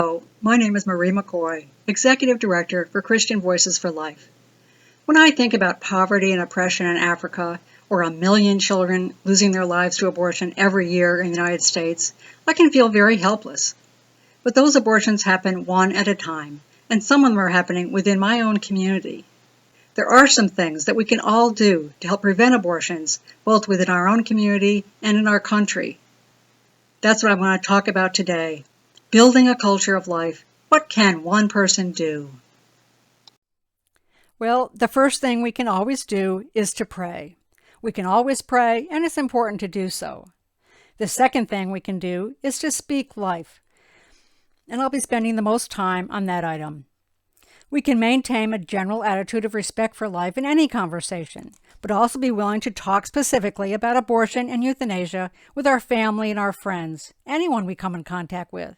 My name is Marie McCoy, Executive Director for Christian Voices for Life. When I think about poverty and oppression in Africa, or 1 million children losing their lives to abortion every year in the United States, I can feel very helpless. But those abortions happen one at a time, and some of them are happening within my own community. There are some things that we can all do to help prevent abortions, both within our own community and in our country. That's what I want to talk about today. Building a culture of life. What can one person do? Well, the first thing we can always do is to pray. We can always pray, and it's important to do so. The second thing we can do is to speak life, and I'll be spending the most time on that item. We can maintain a general attitude of respect for life in any conversation, but also be willing to talk specifically about abortion and euthanasia with our family and our friends, anyone we come in contact with,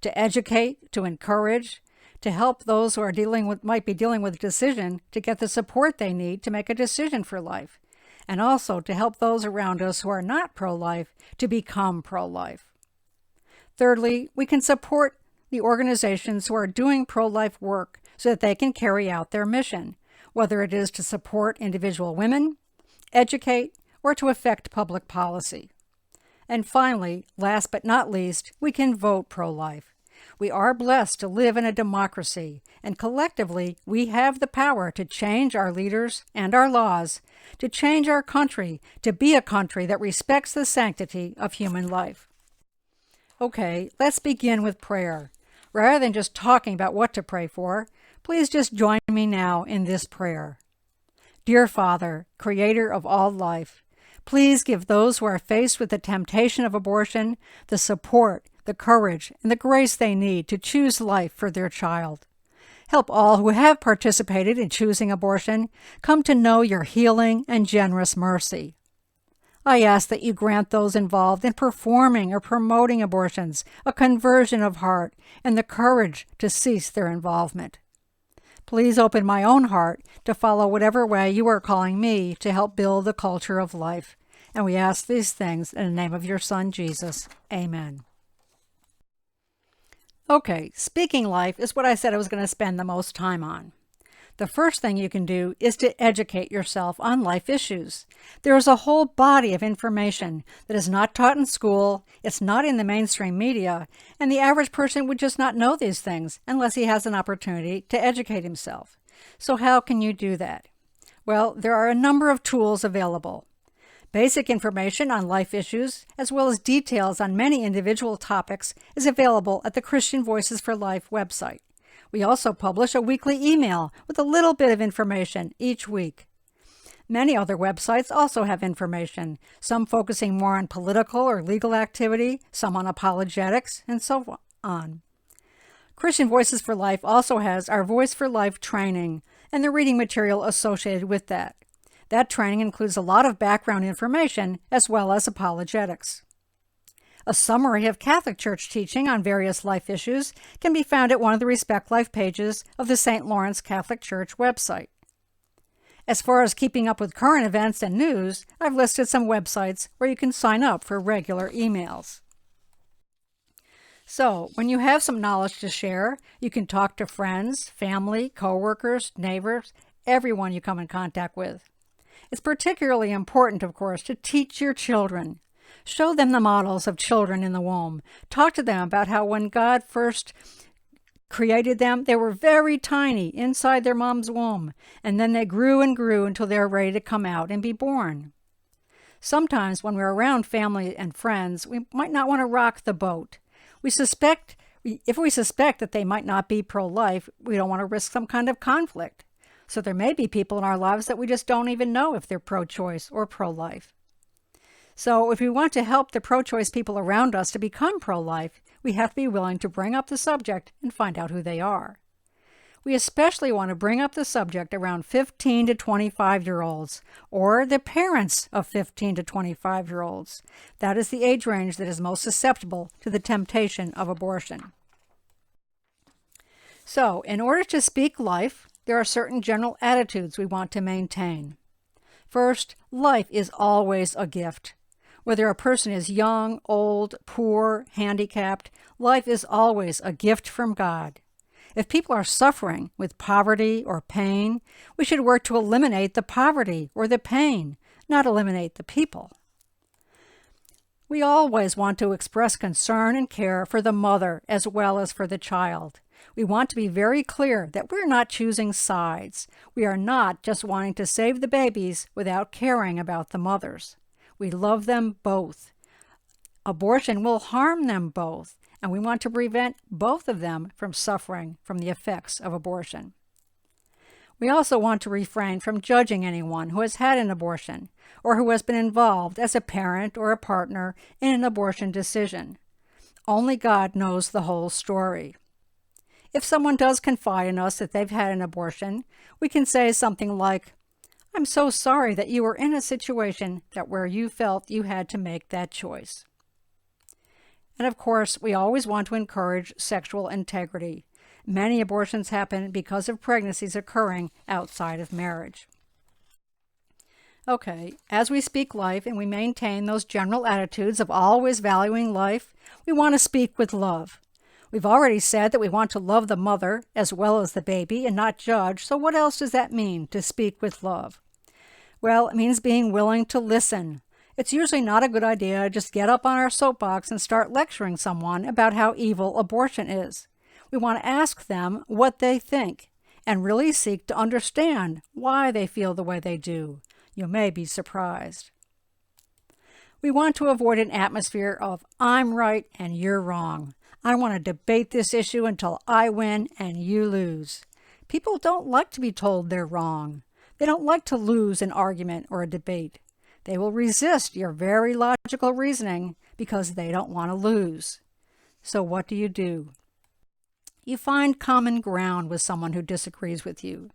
to educate, to encourage, to help those who might be dealing with a decision to get the support they need to make a decision for life, and also to help those around us who are not pro-life to become pro-life. Thirdly, we can support the organizations who are doing pro-life work so that they can carry out their mission, whether it is to support individual women, educate, or to affect public policy. And finally, last but not least, we can vote pro-life. We are blessed to live in a democracy, and collectively we have the power to change our leaders and our laws, to change our country to be a country that respects the sanctity of human life. Okay, let's begin with prayer. Rather than just talking about what to pray for, please just join me now in this prayer. Dear Father, Creator of all life, please give those who are faced with the temptation of abortion the support, the courage, and the grace they need to choose life for their child. Help all who have participated in choosing abortion come to know your healing and generous mercy. I ask that you grant those involved in performing or promoting abortions a conversion of heart and the courage to cease their involvement. Please open my own heart to follow whatever way you are calling me to help build the culture of life. And we ask these things in the name of your Son, Jesus. Amen. Okay, speaking life is what I said I was going to spend the most time on. The first thing you can do is to educate yourself on life issues. There is a whole body of information that is not taught in school, it's not in the mainstream media, and the average person would just not know these things unless he has an opportunity to educate himself. So how can you do that? Well, there are a number of tools available. Basic information on life issues, as well as details on many individual topics, is available at the Christian Voices for Life website. We also publish a weekly email with a little bit of information each week. Many other websites also have information, some focusing more on political or legal activity, some on apologetics, and so on. Christian Voices for Life also has our Voice for Life training and the reading material associated with that. That training includes a lot of background information as well as apologetics. A summary of Catholic Church teaching on various life issues can be found at one of the Respect Life pages of the St. Lawrence Catholic Church website. As far as keeping up with current events and news, I've listed some websites where you can sign up for regular emails. So, when you have some knowledge to share, you can talk to friends, family, coworkers, neighbors, everyone you come in contact with. It's particularly important, of course, to teach your children. Show them the models of children in the womb. Talk to them about how when God first created them, they were very tiny inside their mom's womb, and then they grew and grew until they were ready to come out and be born. Sometimes when we're around family and friends, we might not want to rock the boat. If we suspect that they might not be pro-life, we don't want to risk some kind of conflict. So there may be people in our lives that we just don't even know if they're pro-choice or pro-life. So if we want to help the pro-choice people around us to become pro-life, we have to be willing to bring up the subject and find out who they are. We especially want to bring up the subject around 15 to 25-year-olds or the parents of 15 to 25-year-olds. That is the age range that is most susceptible to the temptation of abortion. So, in order to speak life, there are certain general attitudes we want to maintain. First, life is always a gift. Whether a person is young, old, poor, handicapped, life is always a gift from God. If people are suffering with poverty or pain, we should work to eliminate the poverty or the pain, not eliminate the people. We always want to express concern and care for the mother as well as for the child. We want to be very clear that we're not choosing sides. We are not just wanting to save the babies without caring about the mothers. We love them both. Abortion will harm them both, and we want to prevent both of them from suffering from the effects of abortion. We also want to refrain from judging anyone who has had an abortion or who has been involved as a parent or a partner in an abortion decision. Only God knows the whole story. If someone does confide in us that they've had an abortion, we can say something like, "I'm so sorry that you were in a situation where you felt you had to make that choice." And of course, we always want to encourage sexual integrity. Many abortions happen because of pregnancies occurring outside of marriage. Okay, as we speak life and we maintain those general attitudes of always valuing life, we want to speak with love. We've already said that we want to love the mother as well as the baby and not judge, so what else does that mean, to speak with love? Well, it means being willing to listen. It's usually not a good idea to just get up on our soapbox and start lecturing someone about how evil abortion is. We want to ask them what they think and really seek to understand why they feel the way they do. You may be surprised. We want to avoid an atmosphere of "I'm right and you're wrong. I want to debate this issue until I win and you lose." People don't like to be told they're wrong. They don't like to lose an argument or a debate. They will resist your very logical reasoning because they don't want to lose. So what do? You find common ground with someone who disagrees with you.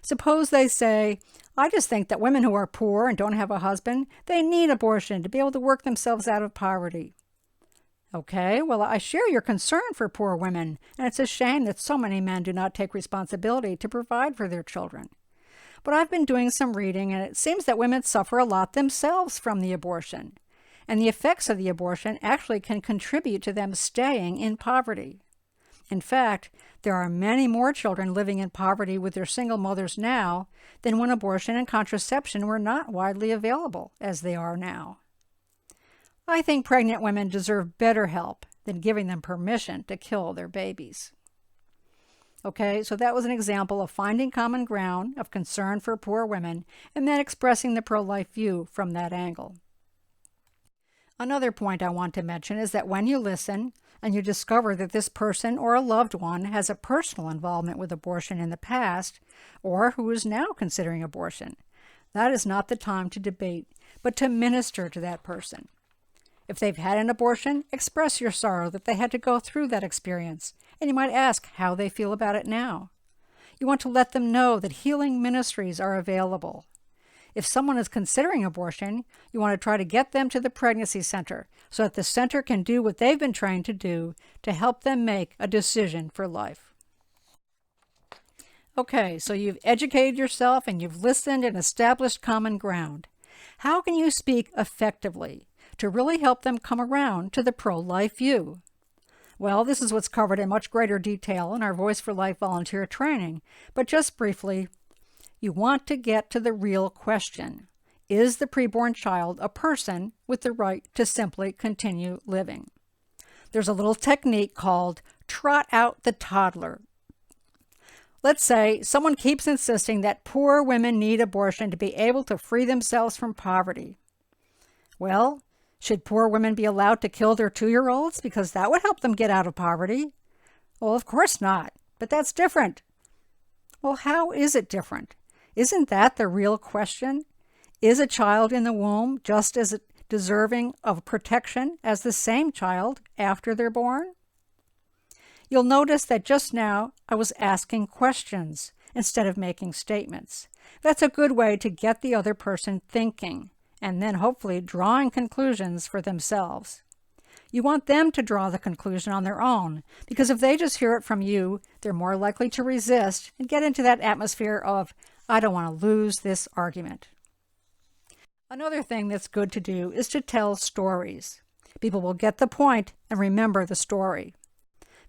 Suppose they say, "I just think that women who are poor and don't have a husband, they need abortion to be able to work themselves out of poverty." Okay, well, I share your concern for poor women, and it's a shame that so many men do not take responsibility to provide for their children. But I've been doing some reading, and it seems that women suffer a lot themselves from the abortion, and the effects of the abortion actually can contribute to them staying in poverty. In fact, there are many more children living in poverty with their single mothers now than when abortion and contraception were not widely available, as they are now. I think pregnant women deserve better help than giving them permission to kill their babies. Okay, so that was an example of finding common ground, of concern for poor women, and then expressing the pro-life view from that angle. Another point I want to mention is that when you listen and you discover that this person or a loved one has a personal involvement with abortion in the past, or who is now considering abortion, that is not the time to debate, but to minister to that person. If they've had an abortion, express your sorrow that they had to go through that experience, and you might ask how they feel about it now. You want to let them know that healing ministries are available. If someone is considering abortion, you want to try to get them to the pregnancy center so that the center can do what they've been trained to do to help them make a decision for life. Okay, so you've educated yourself and you've listened and established common ground. How can you speak effectively to really help them come around to the pro-life view? Well, this is what's covered in much greater detail in our Voice for Life volunteer training, but just briefly, you want to get to the real question. Is the preborn child a person with the right to simply continue living? There's a little technique called trot out the toddler. Let's say someone keeps insisting that poor women need abortion to be able to free themselves from poverty. Well, should poor women be allowed to kill their 2-year-olds because that would help them get out of poverty? Well, of course not, but that's different. Well, how is it different? Isn't that the real question? Is a child in the womb just as deserving of protection as the same child after they're born? You'll notice that just now I was asking questions instead of making statements. That's a good way to get the other person thinking and then hopefully drawing conclusions for themselves. You want them to draw the conclusion on their own, because if they just hear it from you, they're more likely to resist and get into that atmosphere of, "I don't want to lose this argument." Another thing that's good to do is to tell stories. People will get the point and remember the story.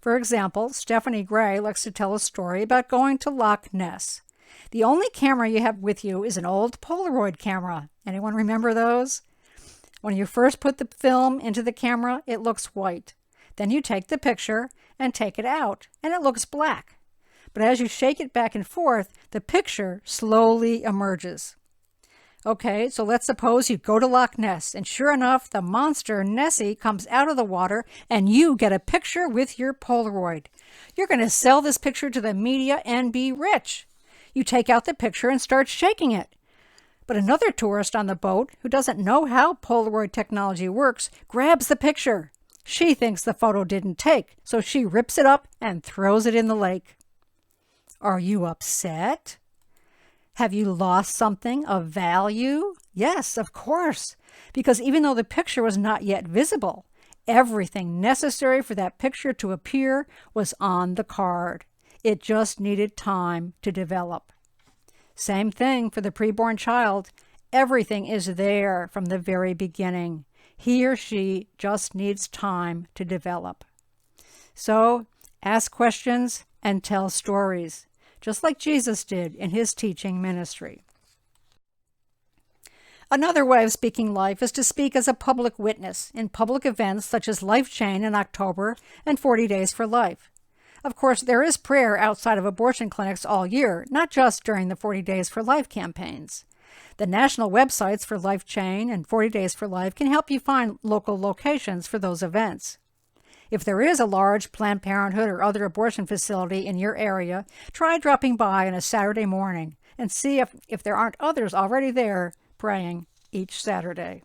For example, Stephanie Gray likes to tell a story about going to Loch Ness. The only camera you have with you is an old Polaroid camera. Anyone remember those? When you first put the film into the camera, it looks white. Then you take the picture and take it out, and it looks black. But as you shake it back and forth, the picture slowly emerges. Okay, so let's suppose you go to Loch Ness, and sure enough, the monster Nessie comes out of the water, and you get a picture with your Polaroid. You're going to sell this picture to the media and be rich. You take out the picture and start shaking it. But another tourist on the boat, who doesn't know how Polaroid technology works, grabs the picture. She thinks the photo didn't take, so she rips it up and throws it in the lake. Are you upset? Have you lost something of value? Yes, of course, because even though the picture was not yet visible, everything necessary for that picture to appear was on the card. It just needed time to develop. Same thing for the preborn child. Everything is there from the very beginning. He or she just needs time to develop. So, ask questions and tell stories, just like Jesus did in his teaching ministry. Another way of speaking life is to speak as a public witness in public events such as Life Chain in October and 40 Days for Life. Of course, there is prayer outside of abortion clinics all year, not just during the 40 Days for Life campaigns. The national websites for Life Chain and 40 Days for Life can help you find local locations for those events. If there is a large Planned Parenthood or other abortion facility in your area, try dropping by on a Saturday morning and see if there aren't others already there praying each Saturday.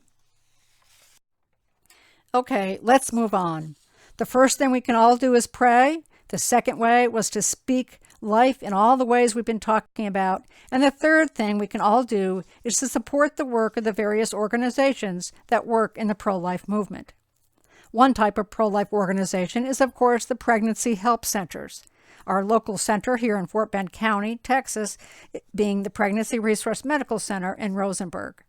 Okay, let's move on. The first thing we can all do is pray. The second way was to speak life in all the ways we've been talking about. And the third thing we can all do is to support the work of the various organizations that work in the pro-life movement. One type of pro-life organization is, of course, the pregnancy help centers. Our local center here in Fort Bend County, Texas, being the Pregnancy Resource Medical Center in Rosenberg.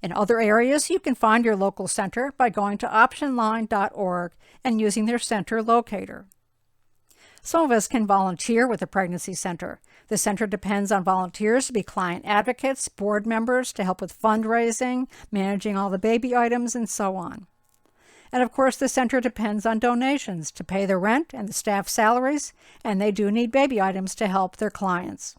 In other areas, you can find your local center by going to optionline.org and using their center locator. Some of us can volunteer with the Pregnancy Center. The center depends on volunteers to be client advocates, board members to help with fundraising, managing all the baby items, and so on. And of course, the center depends on donations to pay the rent and the staff salaries, and they do need baby items to help their clients.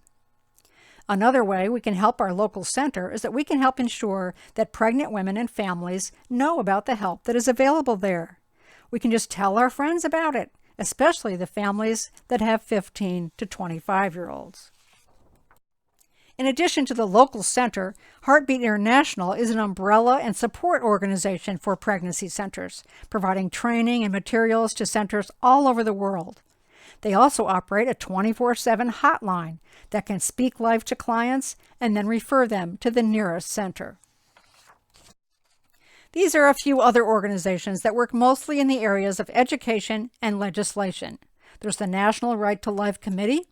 Another way we can help our local center is that we can help ensure that pregnant women and families know about the help that is available there. We can just tell our friends about it, especially the families that have 15 to 25-year-olds. In addition to the local center, Heartbeat International is an umbrella and support organization for pregnancy centers, providing training and materials to centers all over the world. They also operate a 24/7 hotline that can speak life to clients and then refer them to the nearest center. These are a few other organizations that work mostly in the areas of education and legislation. There's the National Right to Life Committee.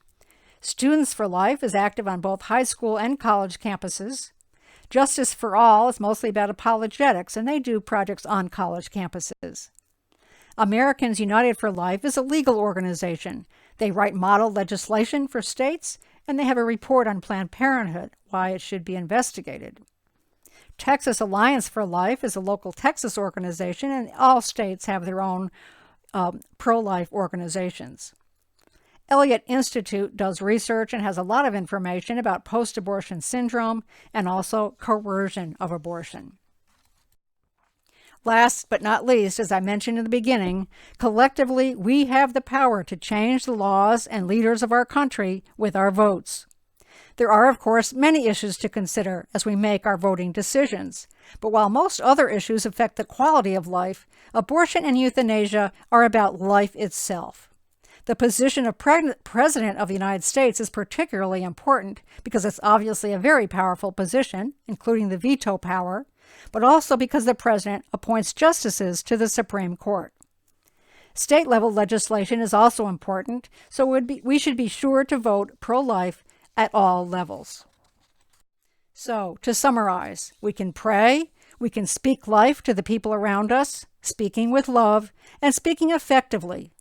Students for Life is active on both high school and college campuses. Justice for All is mostly about apologetics, and they do projects on college campuses. Americans United for Life is a legal organization. They write model legislation for states, and they have a report on Planned Parenthood, why it should be investigated. Texas Alliance for Life is a local Texas organization, and all states have their own pro-life organizations. Elliott Institute does research and has a lot of information about post-abortion syndrome and also coercion of abortion. Last but not least, as I mentioned in the beginning, collectively we have the power to change the laws and leaders of our country with our votes. There are, of course, many issues to consider as we make our voting decisions. But while most other issues affect the quality of life, abortion and euthanasia are about life itself. The position of President of the United States is particularly important because it's obviously a very powerful position, including the veto power, but also because the President appoints justices to the Supreme Court. State-level legislation is also important, so we should be sure to vote pro-life at all levels. So, to summarize, we can pray, we can speak life to the people around us, speaking with love, and speaking effectively.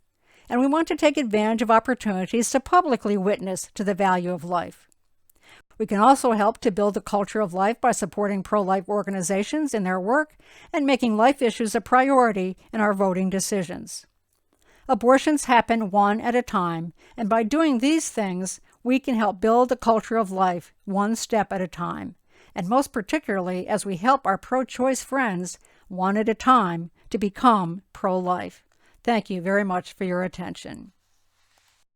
And we want to take advantage of opportunities to publicly witness to the value of life. We can also help to build the culture of life by supporting pro-life organizations in their work and making life issues a priority in our voting decisions. Abortions happen one at a time, and by doing these things, we can help build a culture of life one step at a time, and most particularly as we help our pro-choice friends one at a time to become pro-life. Thank you very much for your attention.